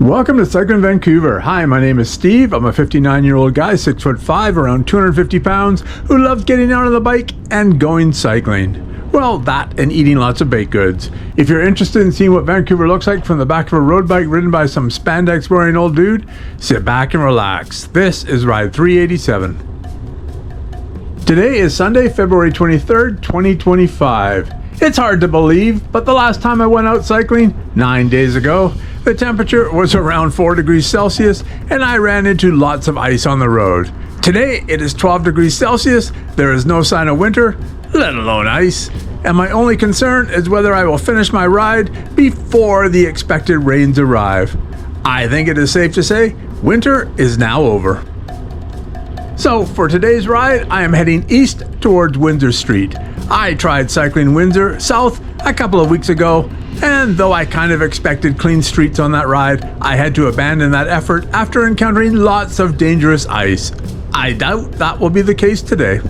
Welcome to Cycl'n Vancouver. Hi, my name is Steve. I'm a 59-year-old guy, 6'5", around 250 pounds, who loves getting out on the bike and going cycling. Well, that and eating lots of baked goods. If you're interested in seeing what Vancouver looks like from the back of a road bike ridden by some spandex-wearing old dude, sit back and relax. This is Ride 387. Today is Sunday, February 23rd, 2025. It's hard to believe, but the last time I went out cycling, 9 days ago, the temperature was around 4 degrees Celsius and I ran into lots of ice on the road. Today it is 12 degrees Celsius, there is no sign of winter, let alone ice, and my only concern is whether I will finish my ride before the expected rains arrive. I think it is safe to say winter is now over. So for today's ride, I am heading east towards Windsor Street. I tried cycling Windsor South a couple of weeks ago, and though I kind of expected clean streets on that ride, I had to abandon that effort after encountering lots of dangerous ice. I doubt that will be the case today.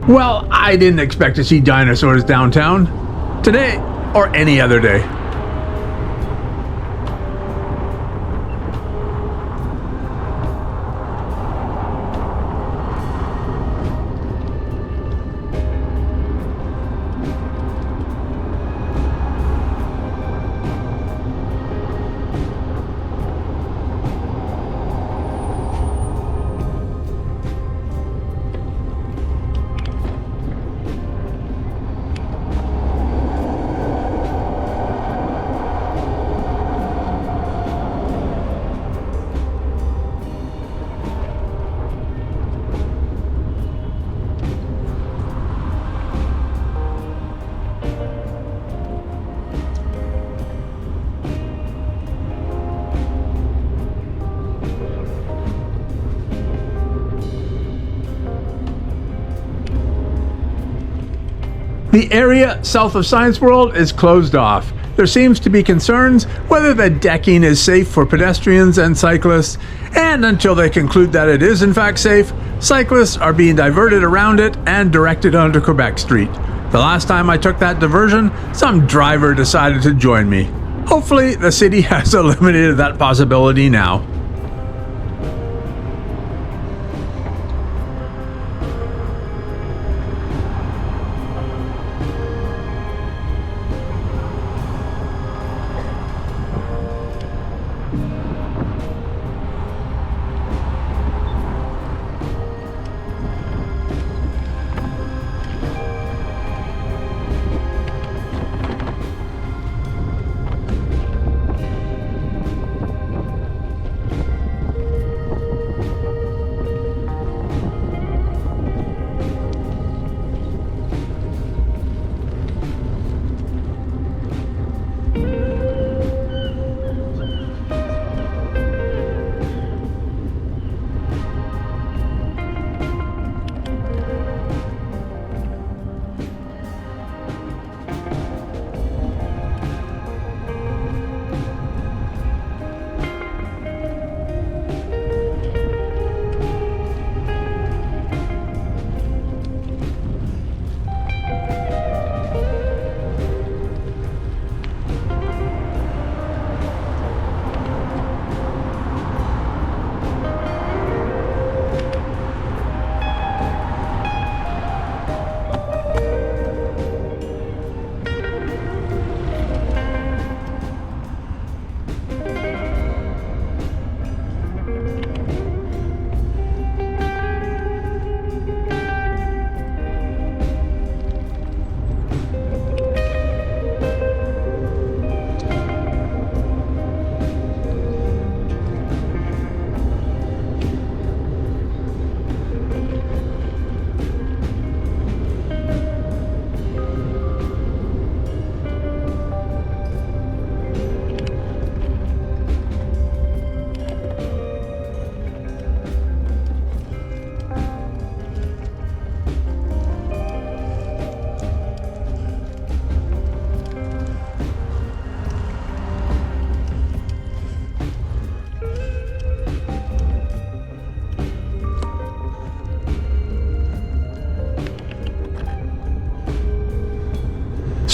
Well, I didn't expect to see dinosaurs downtown. Today, or any other day. The area south of Science World is closed off. There seems to be concerns whether the decking is safe for pedestrians and cyclists, and until they conclude that it is in fact safe, cyclists are being diverted around it and directed onto Quebec Street. The last time I took that diversion, some driver decided to join me. Hopefully the city has eliminated that possibility now.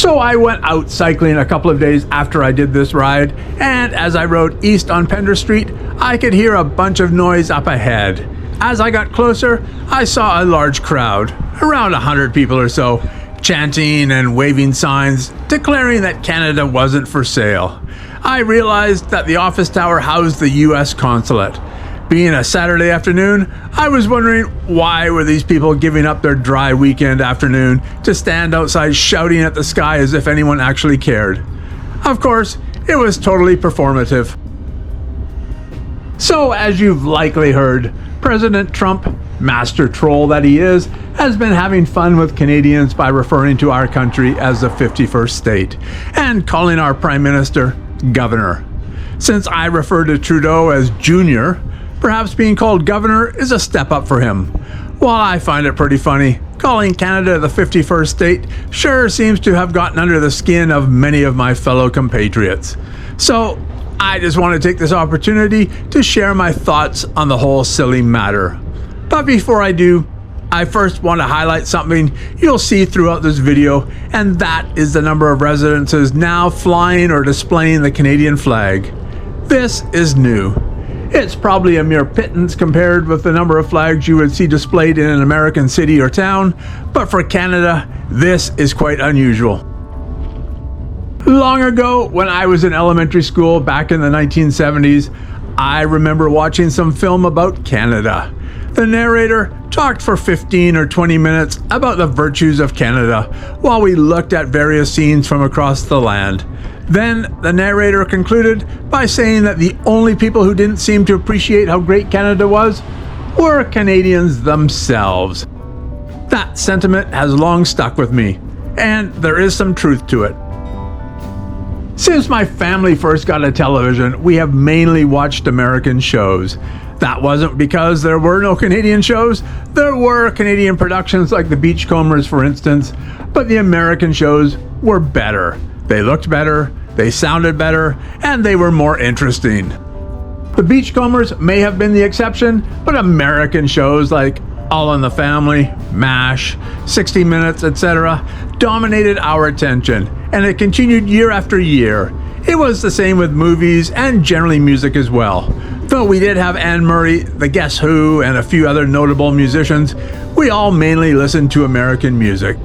So I went out cycling a couple of days after I did this ride, and as I rode east on Pender Street, I could hear a bunch of noise up ahead. As I got closer, I saw a large crowd, around 100 people or so, chanting and waving signs declaring that Canada wasn't for sale. I realized that the office tower housed the U.S. consulate. Being a Saturday afternoon, I was wondering why were these people giving up their dry weekend afternoon to stand outside shouting at the sky as if anyone actually cared. Of course, it was totally performative. So, as you've likely heard, President Trump, master troll that he is, has been having fun with Canadians by referring to our country as the 51st state and calling our Prime Minister Governor. Since I refer to Trudeau as Junior, perhaps being called Governor is a step up for him. While I find it pretty funny, calling Canada the 51st state sure seems to have gotten under the skin of many of my fellow compatriots. So, I just want to take this opportunity to share my thoughts on the whole silly matter. But before I do, I first want to highlight something you'll see throughout this video, and that is the number of residences now flying or displaying the Canadian flag. This is new. It's probably a mere pittance compared with the number of flags you would see displayed in an American city or town, but for Canada, this is quite unusual. Long ago, when I was in elementary school back in the 1970s, I remember watching some film about Canada. The narrator talked for 15 or 20 minutes about the virtues of Canada while we looked at various scenes from across the land. Then the narrator concluded by saying that the only people who didn't seem to appreciate how great Canada was were Canadians themselves. That sentiment has long stuck with me, and there is some truth to it. Since my family first got a television, we have mainly watched American shows. That wasn't because there were no Canadian shows. There were Canadian productions like The Beachcombers, for instance, but the American shows were better. They looked better, they sounded better, and they were more interesting. The Beachcombers may have been the exception, but American shows like All in the Family, MASH, 60 Minutes, etc. dominated our attention, and it continued year after year. It was the same with movies and generally music as well. Though we did have Anne Murray, the Guess Who, and a few other notable musicians, we all mainly listened to American music.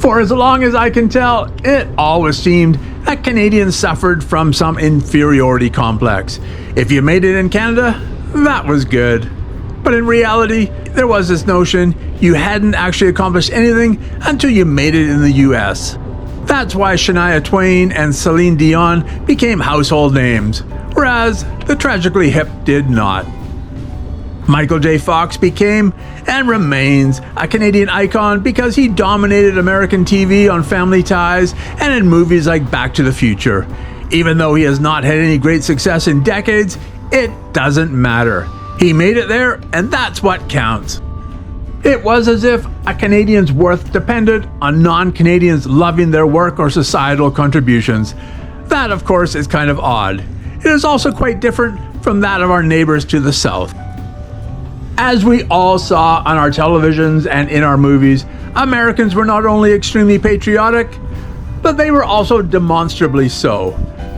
For as long as I can tell, it always seemed that Canadians suffered from some inferiority complex. If you made it in Canada, that was good. But in reality, there was this notion you hadn't actually accomplished anything until you made it in the US. That's why Shania Twain and Celine Dion became household names, whereas the Tragically Hip did not. Michael J. Fox became, and remains, a Canadian icon because he dominated American TV on Family Ties and in movies like Back to the Future. Even though he has not had any great success in decades, it doesn't matter. He made it there, and that's what counts. It was as if a Canadian's worth depended on non-Canadians loving their work or societal contributions. That, of course, is kind of odd. It is also quite different from that of our neighbors to the south. As we all saw on our televisions and in our movies, Americans were not only extremely patriotic, but they were also demonstrably so.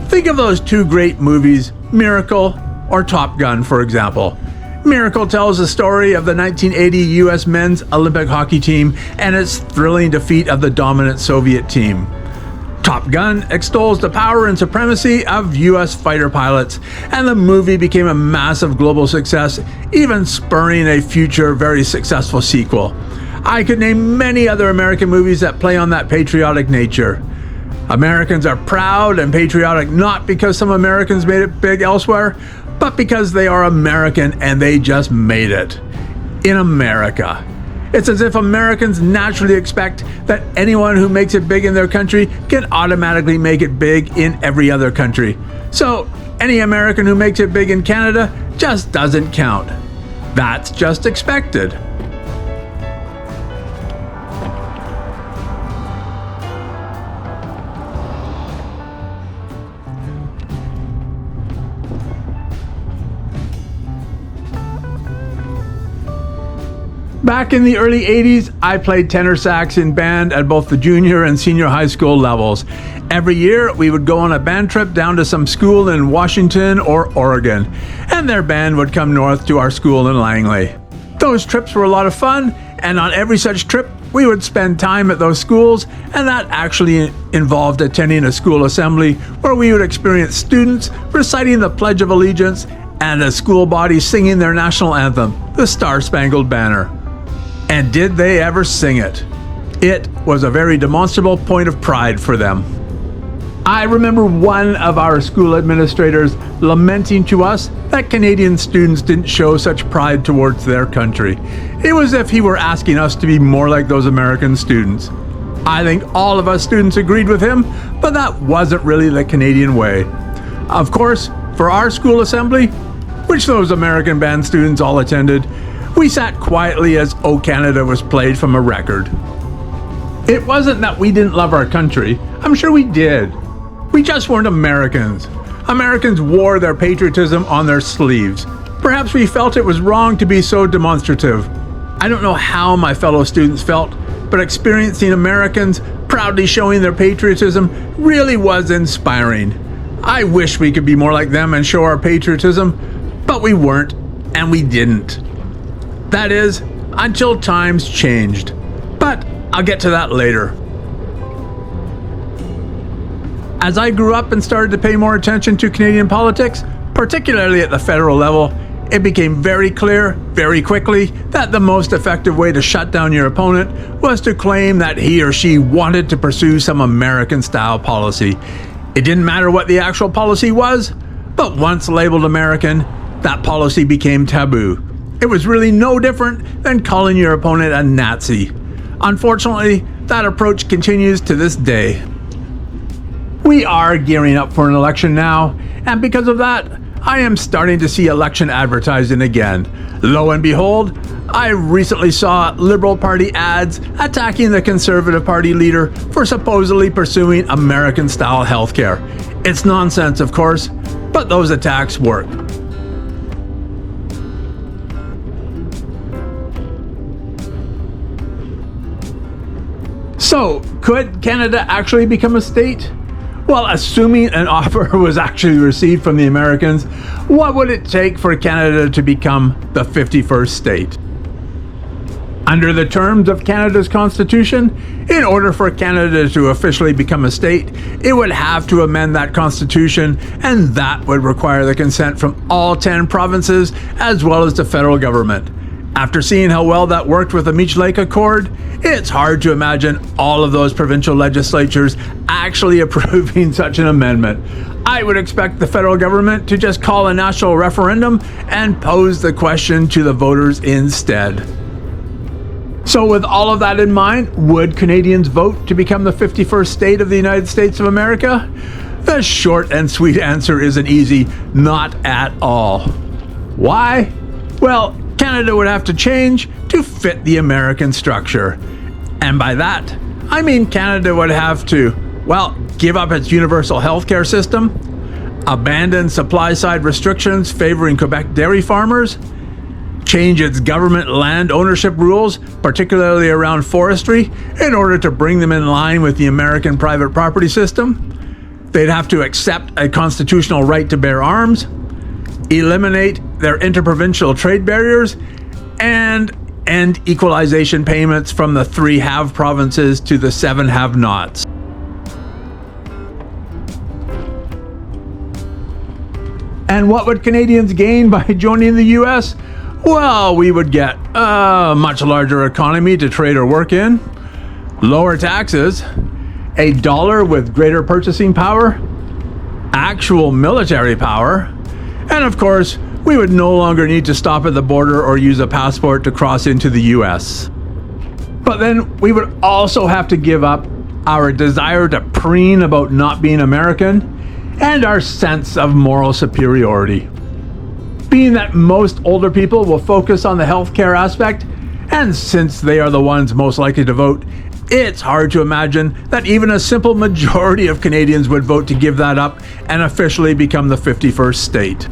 Think of those two great movies, Miracle or Top Gun, for example. Miracle tells the story of the 1980 U.S. men's Olympic hockey team and its thrilling defeat of the dominant Soviet team. Top Gun extols the power and supremacy of U.S. fighter pilots, and the movie became a massive global success, even spurring a future very successful sequel. I could name many other American movies that play on that patriotic nature. Americans are proud and patriotic not because some Americans made it big elsewhere, but because they are American and they just made it. In America. It's as if Americans naturally expect that anyone who makes it big in their country can automatically make it big in every other country. So, any American who makes it big in Canada just doesn't count. That's just expected. Back in the early 80s, I played tenor sax in band at both the junior and senior high school levels. Every year, we would go on a band trip down to some school in Washington or Oregon, and their band would come north to our school in Langley. Those trips were a lot of fun, and on every such trip, we would spend time at those schools, and that actually involved attending a school assembly where we would experience students reciting the Pledge of Allegiance and a school body singing their national anthem, the Star-Spangled Banner. And did they ever sing it? It was a very demonstrable point of pride for them. I remember one of our school administrators lamenting to us that Canadian students didn't show such pride towards their country. It was as if he were asking us to be more like those American students. I think all of us students agreed with him, but that wasn't really the Canadian way. Of course, for our school assembly, which those American band students all attended, we sat quietly as "O Canada" was played from a record. It wasn't that we didn't love our country. I'm sure we did. We just weren't Americans. Americans wore their patriotism on their sleeves. Perhaps we felt it was wrong to be so demonstrative. I don't know how my fellow students felt, but experiencing Americans proudly showing their patriotism really was inspiring. I wish we could be more like them and show our patriotism, but we weren't, and we didn't. That is, until times changed. But I'll get to that later. As I grew up and started to pay more attention to Canadian politics, particularly at the federal level, it became very clear, very quickly, that the most effective way to shut down your opponent was to claim that he or she wanted to pursue some American-style policy. It didn't matter what the actual policy was, but once labeled American, that policy became taboo. It was really no different than calling your opponent a Nazi. Unfortunately, that approach continues to this day. We are gearing up for an election now, and because of that, I am starting to see election advertising again. Lo and behold, I recently saw Liberal Party ads attacking the Conservative Party leader for supposedly pursuing American-style healthcare. It's nonsense, of course, but those attacks work. So, could Canada actually become a state? Well, assuming an offer was actually received from the Americans, what would it take for Canada to become the 51st state? Under the terms of Canada's Constitution, in order for Canada to officially become a state, it would have to amend that Constitution, and that would require the consent from all 10 provinces as well as the federal government. After seeing how well that worked with the Meech Lake Accord, it's hard to imagine all of those provincial legislatures actually approving such an amendment. I would expect the federal government to just call a national referendum and pose the question to the voters instead. So with all of that in mind, would Canadians vote to become the 51st state of the United States of America? The short and sweet answer is an easy not at all. Why? Well, Canada would have to change to fit the American structure. And by that, I mean Canada would have to, well, give up its universal healthcare system, abandon supply-side restrictions favoring Quebec dairy farmers, change its government land ownership rules, particularly around forestry, in order to bring them in line with the American private property system. They'd have to accept a constitutional right to bear arms, eliminate their interprovincial trade barriers, and end equalization payments from the 3 have provinces to the 7 have-nots. And what would Canadians gain by joining the US? Well, we would get a much larger economy to trade or work in, lower taxes, a dollar with greater purchasing power, actual military power, and of course, we would no longer need to stop at the border or use a passport to cross into the US. But then we would also have to give up our desire to preen about not being American and our sense of moral superiority. Being that most older people will focus on the healthcare aspect, and since they are the ones most likely to vote, it's hard to imagine that even a simple majority of Canadians would vote to give that up and officially become the 51st state.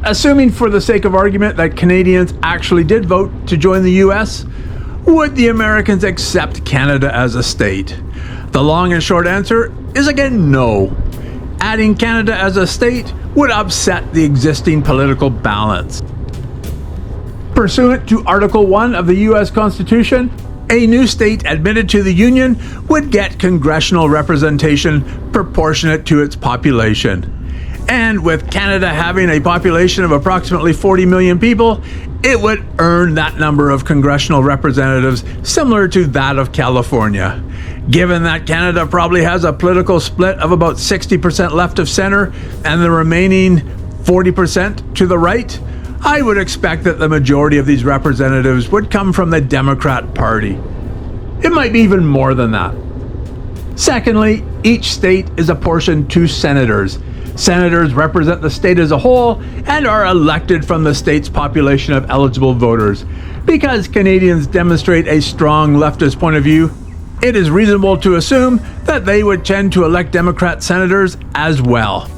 assuming for the sake of argument that Canadians actually did vote to join the US, would the Americans accept Canada as a state? The long and short answer is again no. Adding Canada as a state would upset the existing political balance. Pursuant to Article 1 of the US Constitution, a new state admitted to the Union would get congressional representation proportionate to its population. And with Canada having a population of approximately 40 million people, it would earn that number of congressional representatives similar to that of California. Given that Canada probably has a political split of about 60% left of center and the remaining 40% to the right, I would expect that the majority of these representatives would come from the Democrat Party. It might be even more than that. Secondly, each state is apportioned to senators. Senators represent the state as a whole and are elected from the state's population of eligible voters. Because Canadians demonstrate a strong leftist point of view, it is reasonable to assume that they would tend to elect Democrat senators as well.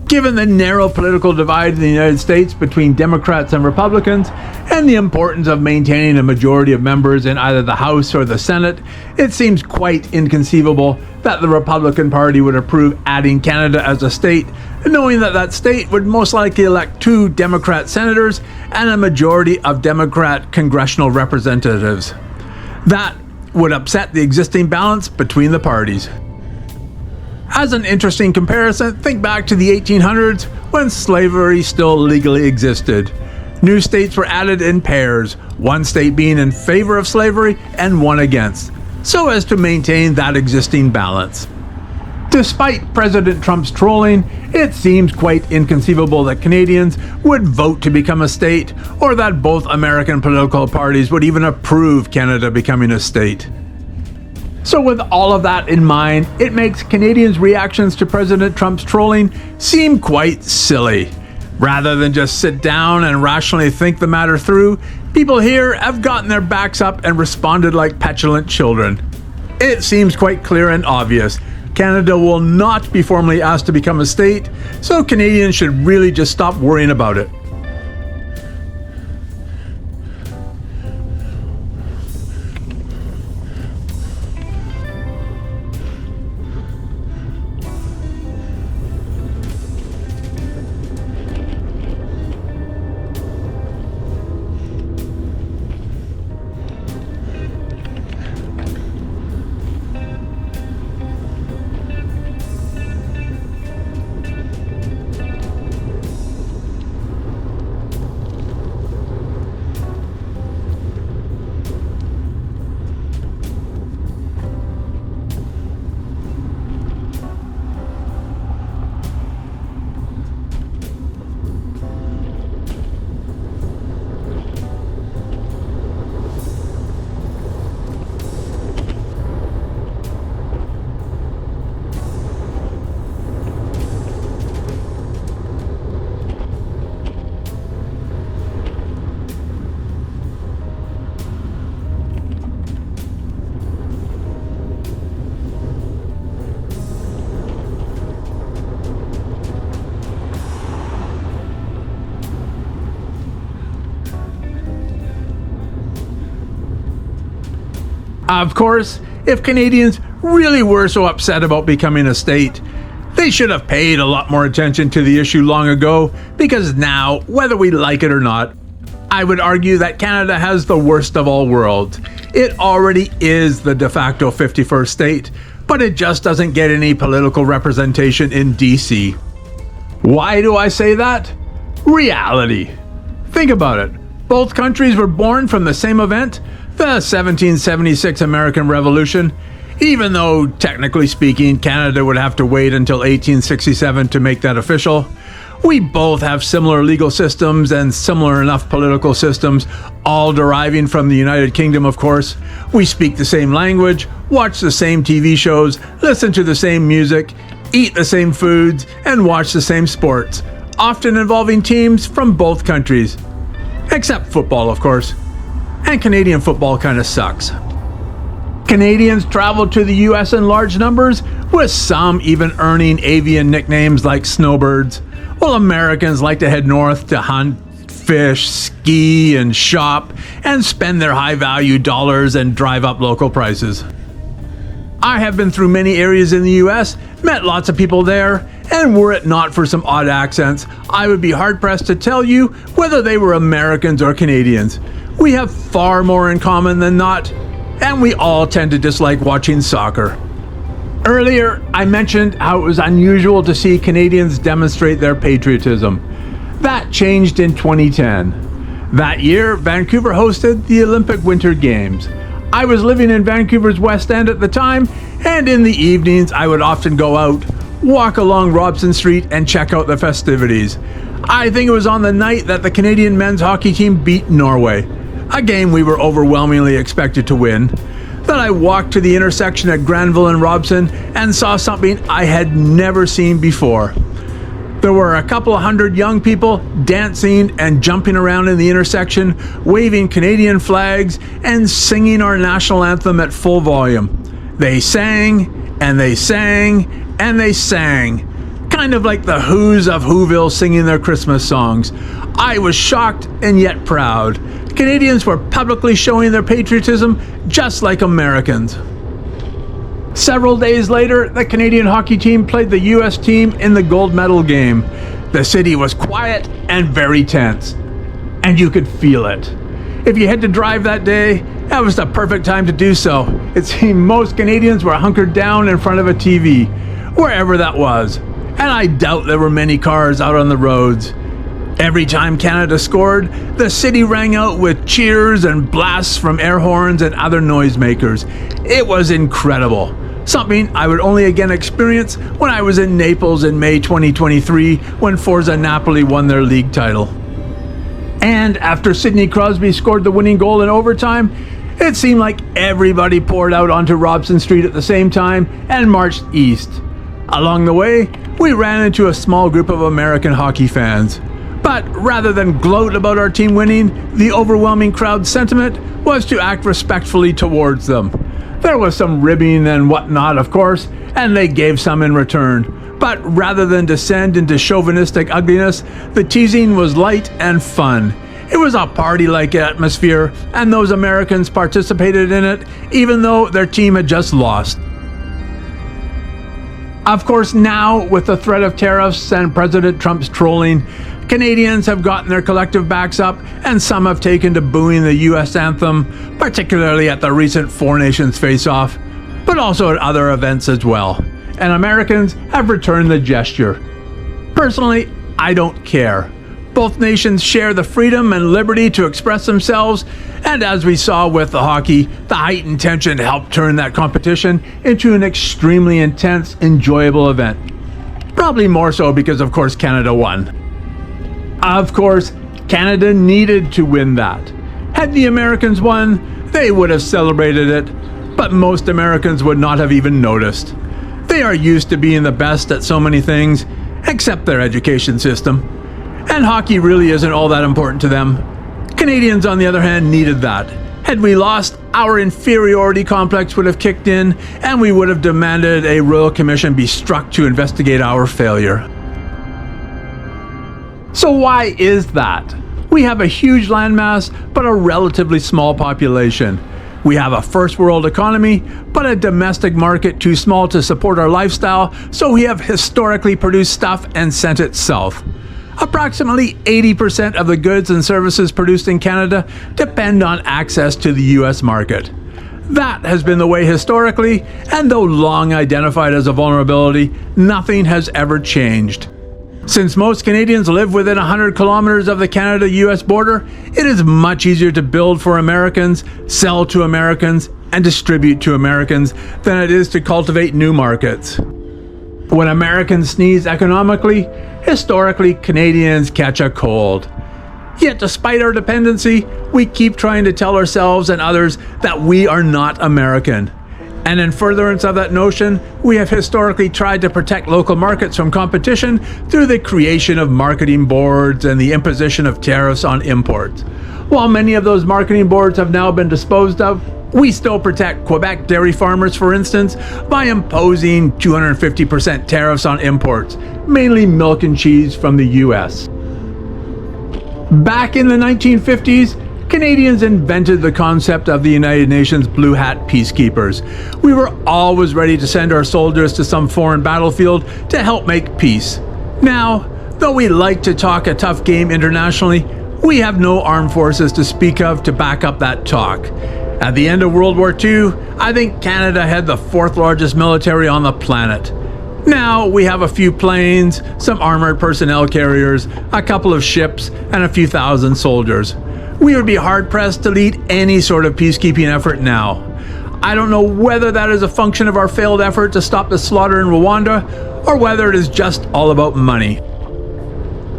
Given the narrow political divide in the United States between Democrats and Republicans, and the importance of maintaining a majority of members in either the House or the Senate, it seems quite inconceivable that the Republican Party would approve adding Canada as a state, knowing that that state would most likely elect 2 Democrat senators and a majority of Democrat congressional representatives. That would upset the existing balance between the parties. As an interesting comparison, think back to the 1800s when slavery still legally existed. New states were added in pairs, one state being in favor of slavery and one against, so as to maintain that existing balance. Despite President Trump's trolling, it seems quite inconceivable that Canadians would vote to become a state, or that both American political parties would even approve Canada becoming a state. So with all of that in mind, it makes Canadians' reactions to President Trump's trolling seem quite silly. Rather than just sit down and rationally think the matter through, people here have gotten their backs up and responded like petulant children. It seems quite clear and obvious. Canada will not be formally asked to become a state, so Canadians should really just stop worrying about it. Of course, if Canadians really were so upset about becoming a state, they should have paid a lot more attention to the issue long ago, because now, whether we like it or not, I would argue that Canada has the worst of all worlds. It already is the de facto 51st state, but it just doesn't get any political representation in DC. Why do I say that? Reality. Think about it. Both countries were born from the same event, the 1776 American Revolution, even though, technically speaking, Canada would have to wait until 1867 to make that official. We both have similar legal systems and similar enough political systems, all deriving from the United Kingdom, of course. We speak the same language, watch the same TV shows, listen to the same music, eat the same foods, and watch the same sports, often involving teams from both countries. Except football, of course. And Canadian football kind of sucks. Canadians travel to the US in large numbers, with some even earning avian nicknames like snowbirds. Well, Americans like to head north to hunt, fish, ski, and shop, and spend their high-value dollars and drive up local prices. I have been through many areas in the US, met lots of people there, and were it not for some odd accents, I would be hard-pressed to tell you whether they were Americans or Canadians. We have far more in common than not, and we all tend to dislike watching soccer. Earlier, I mentioned how it was unusual to see Canadians demonstrate their patriotism. That changed in 2010. That year, Vancouver hosted the Olympic Winter Games. I was living in Vancouver's West End at the time, and in the evenings I would often go out, walk along Robson Street, and check out the festivities. I think it was on the night that the Canadian men's hockey team beat Norway, a game we were overwhelmingly expected to win, that I walked to the intersection at Granville and Robson and saw something I had never seen before. There were a couple of hundred young people dancing and jumping around in the intersection, waving Canadian flags and singing our national anthem at full volume. They sang, and they sang, and they sang. Kind of like the Who's of Whoville singing their Christmas songs. I was shocked and yet proud. Canadians were publicly showing their patriotism just like Americans. Several days later, the Canadian hockey team played the US team in the gold medal game. The city was quiet and very tense, and you could feel it. If you had to drive that day, that was the perfect time to do so. It seemed most Canadians were hunkered down in front of a TV, wherever that was, and I doubt there were many cars out on the roads. Every time Canada scored, the city rang out with cheers and blasts from air horns and other noisemakers. It was incredible. Something I would only again experience when I was in Naples in May 2023 when Forza Napoli won their league title. And after Sidney Crosby scored the winning goal in overtime, it seemed like everybody poured out onto Robson Street at the same time and marched east. Along the way, we ran into a small group of American hockey fans. But rather than gloat about our team winning, the overwhelming crowd sentiment was to act respectfully towards them. There was some ribbing and whatnot, of course, and they gave some in return. But rather than descend into chauvinistic ugliness, the teasing was light and fun. It was a party-like atmosphere, and those Americans participated in it, even though their team had just lost. Of course, now, with the threat of tariffs and President Trump's trolling, Canadians have gotten their collective backs up, and some have taken to booing the US anthem, particularly at the recent Four Nations face-off, but also at other events as well. And Americans have returned the gesture. Personally, I don't care. Both nations share the freedom and liberty to express themselves, and as we saw with the hockey, the heightened tension helped turn that competition into an extremely intense, enjoyable event. Probably more so because, of course, Canada won. Of course, Canada needed to win that. Had the Americans won, they would have celebrated it, but most Americans would not have even noticed. They are used to being the best at so many things, except their education system. And hockey really isn't all that important to them. Canadians, on the other hand, needed that. Had we lost, our inferiority complex would have kicked in, and we would have demanded a royal commission be struck to investigate our failure. So why is that? We have a huge landmass, but a relatively small population. We have a first world economy, but a domestic market too small to support our lifestyle, so we have historically produced stuff and sent it south. Approximately 80% of the goods and services produced in Canada depend on access to the US market. That has been the way historically, and though long identified as a vulnerability, nothing has ever changed. Since most Canadians live within 100 kilometers of the Canada-US border, it is much easier to build for Americans, sell to Americans, and distribute to Americans than it is to cultivate new markets. When Americans sneeze economically, historically Canadians catch a cold. Yet despite our dependency, we keep trying to tell ourselves and others that we are not American. And in furtherance of that notion, we have historically tried to protect local markets from competition through the creation of marketing boards and the imposition of tariffs on imports. While many of those marketing boards have now been disposed of, We still protect Quebec dairy farmers, for instance, by imposing 250% tariffs on imports, mainly milk and cheese from the US. Back in the 1950s, Canadians invented the concept of the United Nations Blue Hat Peacekeepers. We were always ready to send our soldiers to some foreign battlefield to help make peace. Now, though we like to talk a tough game internationally, we have no armed forces to speak of to back up that talk. At the end of World War II, I think Canada had the fourth largest military on the planet. Now we have a few planes, some armored personnel carriers, a couple of ships, and a few thousand soldiers. We would be hard-pressed to lead any sort of peacekeeping effort now. I don't know whether that is a function of our failed effort to stop the slaughter in Rwanda, or whether it is just all about money.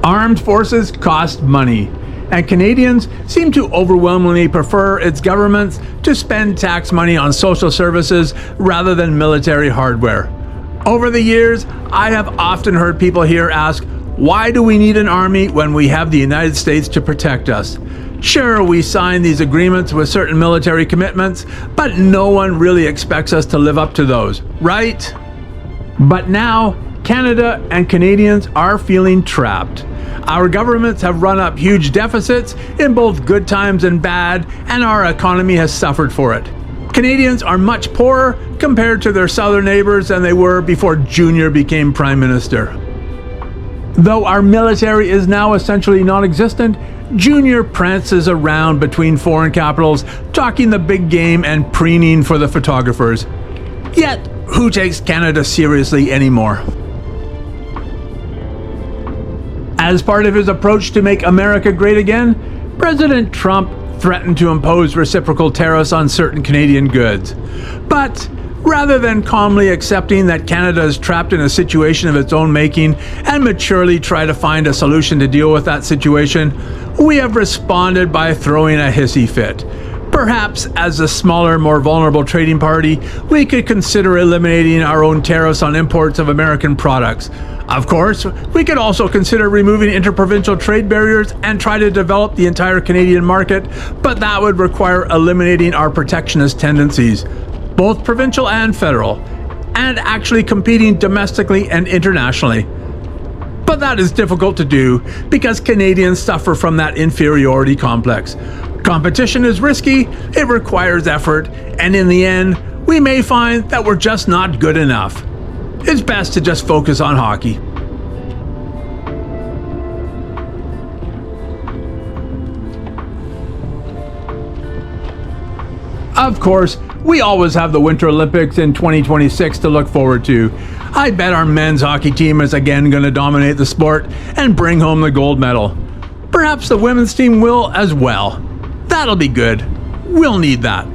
Armed forces cost money, and Canadians seem to overwhelmingly prefer its governments to spend tax money on social services rather than military hardware. Over the years, I have often heard people here ask, why do we need an army when we have the United States to protect us? Sure, we sign these agreements with certain military commitments, but no one really expects us to live up to those, right? But now, Canada and Canadians are feeling trapped. Our governments have run up huge deficits in both good times and bad, and our economy has suffered for it. Canadians are much poorer compared to their southern neighbors than they were before Junior became Prime Minister. Though our military is now essentially non-existent, Junior prances around between foreign capitals, talking the big game and preening for the photographers. Yet, who takes Canada seriously anymore? As part of his approach to make America great again, President Trump threatened to impose reciprocal tariffs on certain Canadian goods. But rather than calmly accepting that Canada is trapped in a situation of its own making and maturely try to find a solution to deal with that situation, we have responded by throwing a hissy fit. Perhaps as a smaller, more vulnerable trading party, we could consider eliminating our own tariffs on imports of American products. Of course, we could also consider removing interprovincial trade barriers and try to develop the entire Canadian market, but that would require eliminating our protectionist tendencies, both provincial and federal, and actually competing domestically and internationally. But that is difficult to do because Canadians suffer from that inferiority complex. Competition is risky, it requires effort, and in the end, we may find that we're just not good enough. It's best to just focus on hockey. Of course, we always have the Winter Olympics in 2026 to look forward to. I bet our men's hockey team is again going to dominate the sport and bring home the gold medal. Perhaps the women's team will as well. That'll be good. We'll need that.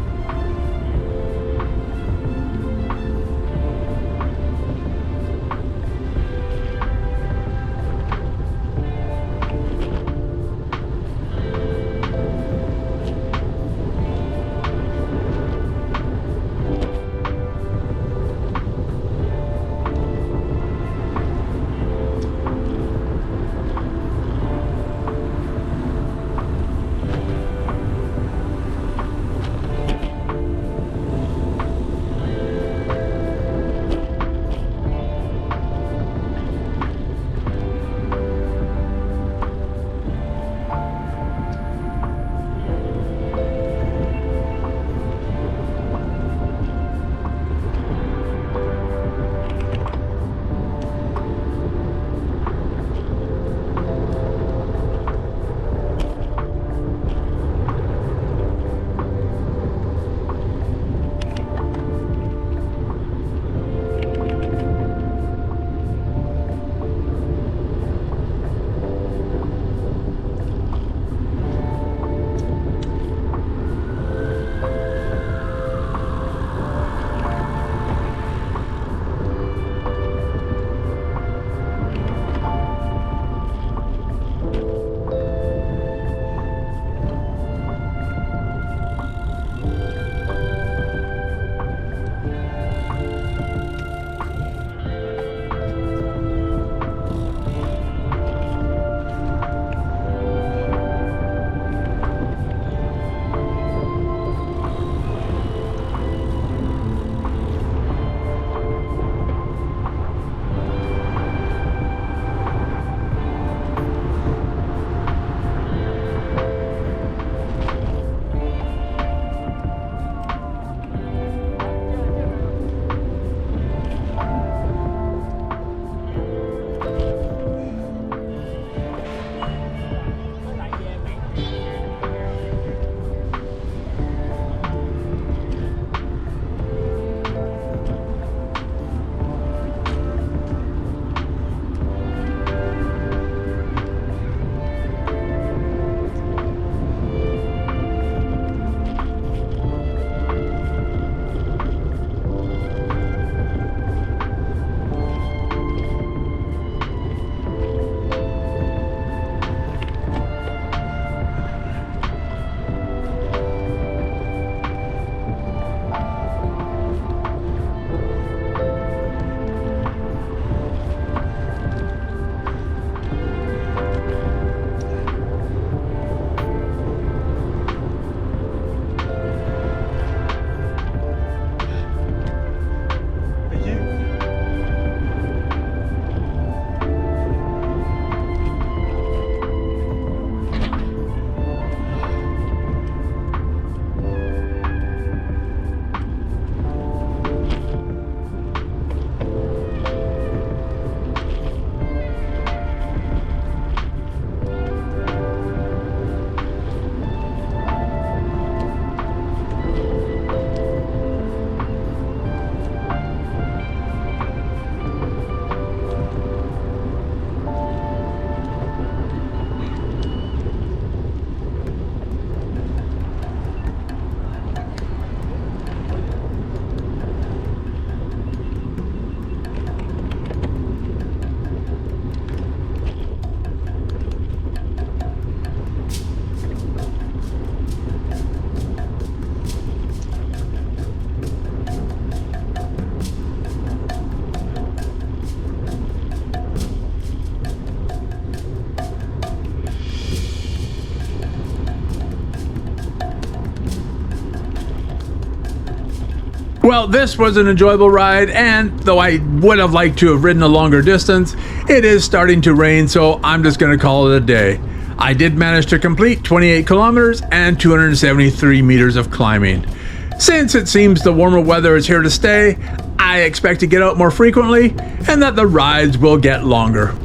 Well, this was an enjoyable ride, and though I would have liked to have ridden a longer distance, it is starting to rain, so I'm just going to call it a day. I did manage to complete 28 kilometers and 273 meters of climbing. Since it seems the warmer weather is here to stay, I expect to get out more frequently and that the rides will get longer.